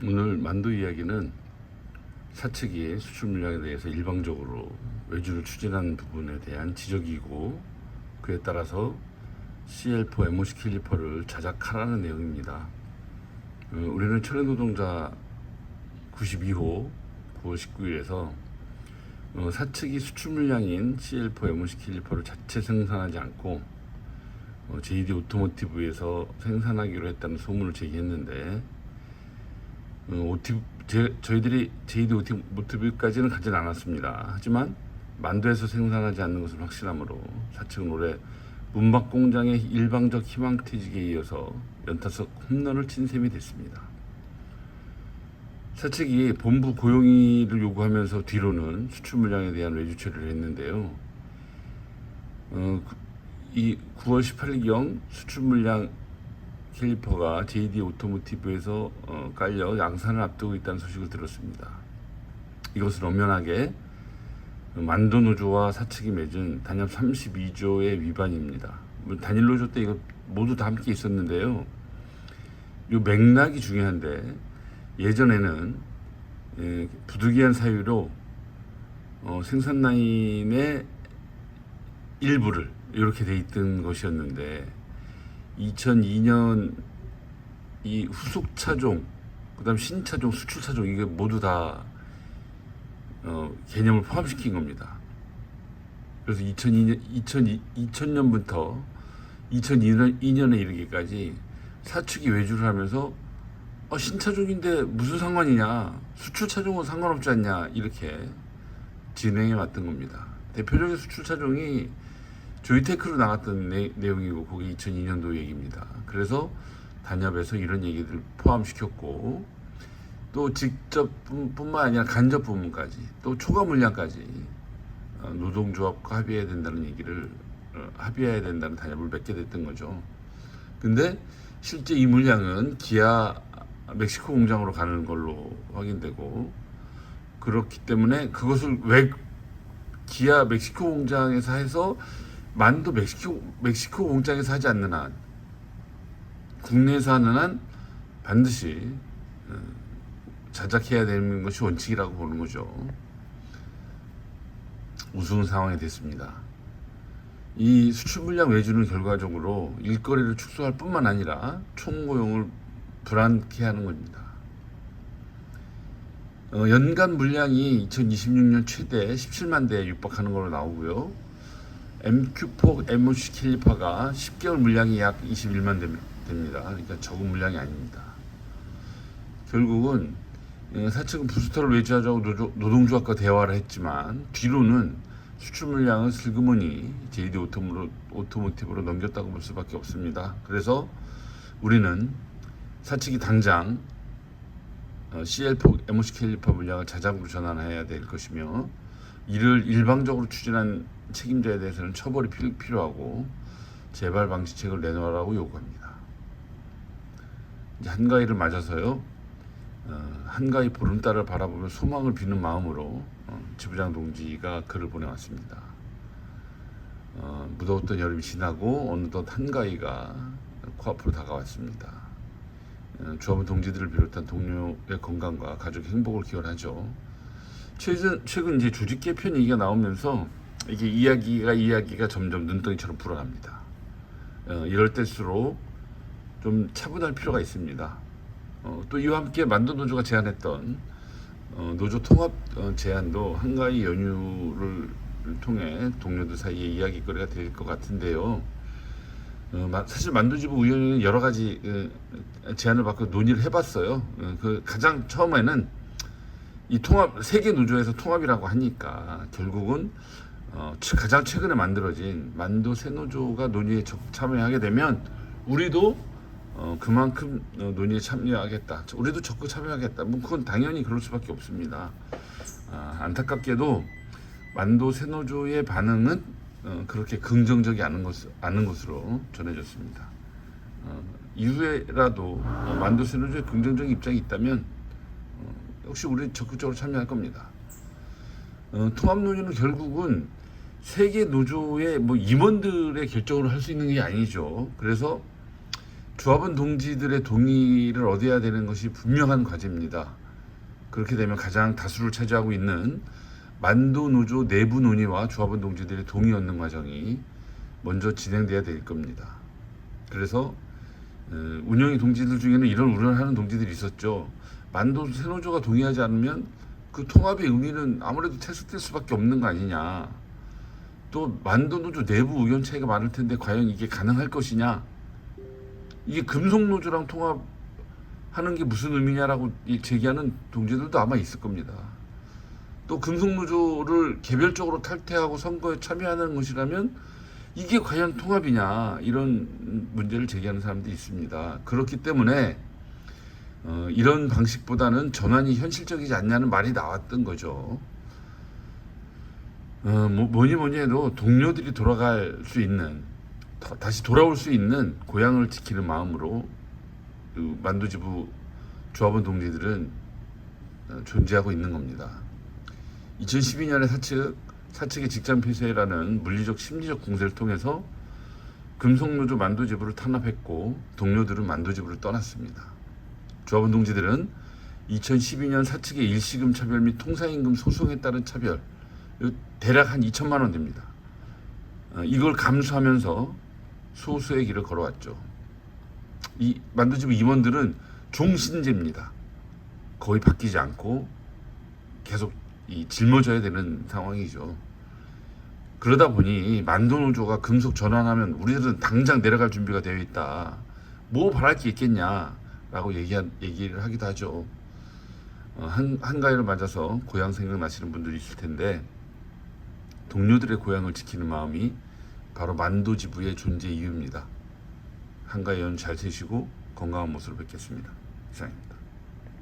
오늘 만두 이야기는 사측이 수출 물량에 대해서 일방적으로 외주를 추진한 부분에 대한 지적이고, 그에 따라서 CL4 MOC 캘리퍼를 자작하라는 내용입니다. 우리는 철회노동자 92호 9월 19일에서 사측이 수출 물량인 CL4 MOC 캘리퍼를 자체 생산하지 않고 JD 오토모티브에서 생산하기로 했다는 소문을 제기했는데, 저희들이 JD 오토모티브까지는 가진 않았습니다. 하지만 만두에서 생산하지 않는 것은 확실하므로 사측은 올해 문박 공장의 일방적 희망퇴직에 이어서 연타석 홈런을 친 셈이 됐습니다. 사측이 본부 고용의를 요구하면서 뒤로는 수출 물량에 대한 외주 처리를 했는데요. 이 9월 18일경 수출 물량 캘리퍼가 JD 오토모티브에서 깔려 양산을 앞두고 있다는 소식을 들었습니다. 이것은 엄연하게 만도노조와 사측이 맺은 단협 32조의 위반입니다. 단일 노조 때 이거 모두 다 함께 있었는데요. 이 맥락이 중요한데, 예전에는 부득이한 사유로 생산 라인의 일부를 이렇게 돼 있던 것이었는데, 2002년 이 후속 차종, 그다음 신차종, 수출 차종, 이게 모두 다 개념을 포함시킨 겁니다. 그래서 2000년부터 2002년에 이르기까지 사측이 외주를 하면서 신차종인데 무슨 상관이냐, 수출 차종은 상관없지 않냐, 이렇게 진행해 왔던 겁니다. 대표적인 수출 차종이 조이테크로 나갔던 내용이고, 그게 2002년도 얘기입니다. 그래서 단협에서 이런 얘기들을 포함시켰고, 또 직접뿐만 아니라 간접 부분까지, 또 초과 물량까지 노동조합과 합의해야 된다는 얘기를 합의해야 된다는 단협을 맺게 됐던 거죠. 근데 실제 이 물량은 기아 멕시코 공장으로 가는 걸로 확인되고, 그렇기 때문에 그것을 왜 기아 멕시코 공장에서 해서 만도 멕시코 공장에서 하지 않는 한, 국내에서 하는 한 반드시 자작해야 되는 것이 원칙이라고 보는 거죠. 우스운 상황이 됐습니다. 이 수출 물량 외주는 결과적으로 일거리를 축소할 뿐만 아니라 총고용을 불안케 하는 겁니다. 연간 물량이 2026년 최대 17만 대에 육박하는 걸로 나오고요. MQ4 MOC 캘리퍼가 10개월 물량이 약 21만 됩니다. 그러니까 적은 물량이 아닙니다. 결국은 사측은 부스터를 외주하자고 노동조합과 대화를 했지만, 뒤로는 수출 물량을 슬그머니 JD 오토모티브로 넘겼다고 볼 수밖에 없습니다. 그래서 우리는 사측이 당장 CL4 MOC 캘리퍼 물량을 자작으로 전환해야 될 것이며, 이를 일방적으로 추진한 책임자에 대해서는 처벌이 필요하고 재발 방지책을 내놓으라고 요구합니다. 이제 한가위를 맞아서요, 한가위 보름달을 바라보며 소망을 비는 마음으로 지부장 동지가 글을 보내왔습니다. 무더웠던 여름이 지나고 어느덧 한가위가 코앞으로 다가왔습니다. 조합원 동지들을 비롯한 동료의 건강과 가족의 행복을 기원하죠. 최근 이제 조직 개편 얘기가 나오면서 이게 이야기가 점점 눈덩이처럼 불어납니다. 이럴 때일수록 좀 차분할 필요가 있습니다. 또 이와 함께 만도노조가 제안했던 노조 통합 제안도 한가위 연휴를 통해 동료들 사이에 이야기거리가 될 것 같은데요. 사실 만두지부 의원은 여러 가지 제안을 받고 논의를 해봤어요. 가장 처음에는 이 통합, 세계 노조에서 통합이라고 하니까 결국은 가장 최근에 만들어진 만도 새노조가 논의에 참여하게 되면 우리도 그만큼 논의에 참여하겠다, 우리도 적극 참여하겠다, 그건 당연히 그럴 수밖에 없습니다. 안타깝게도 만도 새노조의 반응은 그렇게 긍정적이 않은 것으로 전해졌습니다. 이후에라도 만도 새노조의 긍정적인 입장이 있다면 역시 우리 적극적으로 참여할 겁니다. 통합 논의는 결국은 세계 노조의 임원들의 결정으로 할 수 있는 게 아니죠. 그래서 조합원 동지들의 동의를 얻어야 되는 것이 분명한 과제입니다. 그렇게 되면 가장 다수를 차지하고 있는 만도노조 내부 논의와 조합원 동지들의 동의 얻는 과정이 먼저 진행돼야 될 겁니다. 그래서 운영위 동지들 중에는 이런 우려를 하는 동지들이 있었죠. 만도 세노조가 동의하지 않으면 그 통합의 의미는 아무래도 퇴색될 수밖에 없는 거 아니냐. 또 만도노조 내부 의견 차이가 많을 텐데 과연 이게 가능할 것이냐. 이게 금속노조랑 통합하는 게 무슨 의미냐라고 제기하는 동지들도 아마 있을 겁니다. 또 금속노조를 개별적으로 탈퇴하고 선거에 참여하는 것이라면 이게 과연 통합이냐, 이런 문제를 제기하는 사람들이 있습니다. 그렇기 때문에 이런 방식보다는 전환이 현실적이지 않냐는 말이 나왔던 거죠. 뭐니 해도 동료들이 돌아갈 수 있는, 다시 돌아올 수 있는 고향을 지키는 마음으로 만도지부 조합원 동지들은 존재하고 있는 겁니다. 2012년에 사측의 직장 폐쇄라는 물리적 심리적 공세를 통해서 금속노조 만도지부를 탄압했고 동료들은 만도지부를 떠났습니다. 조합원 동지들은 2012년 사측의 일시금 차별 및 통상임금 소송에 따른 차별, 대략 한 2천만 원 됩니다. 이걸 감수하면서 소수의 길을 걸어왔죠. 이 만도지부 임원들은 종신제입니다. 거의 바뀌지 않고 계속 짊어져야 되는 상황이죠. 그러다 보니 만도노조가 금속 전환하면 우리들은 당장 내려갈 준비가 되어 있다. 뭐 바랄 게 있겠냐라고 얘기를 하기도 하죠. 한가위를 맞아서 고향 생각나시는 분들이 있을 텐데 동료들의 고향을 지키는 마음이 바로 만도지부의 존재 이유입니다. 한가위 의원 잘 되시고 건강한 모습으로 뵙겠습니다. 이상입니다.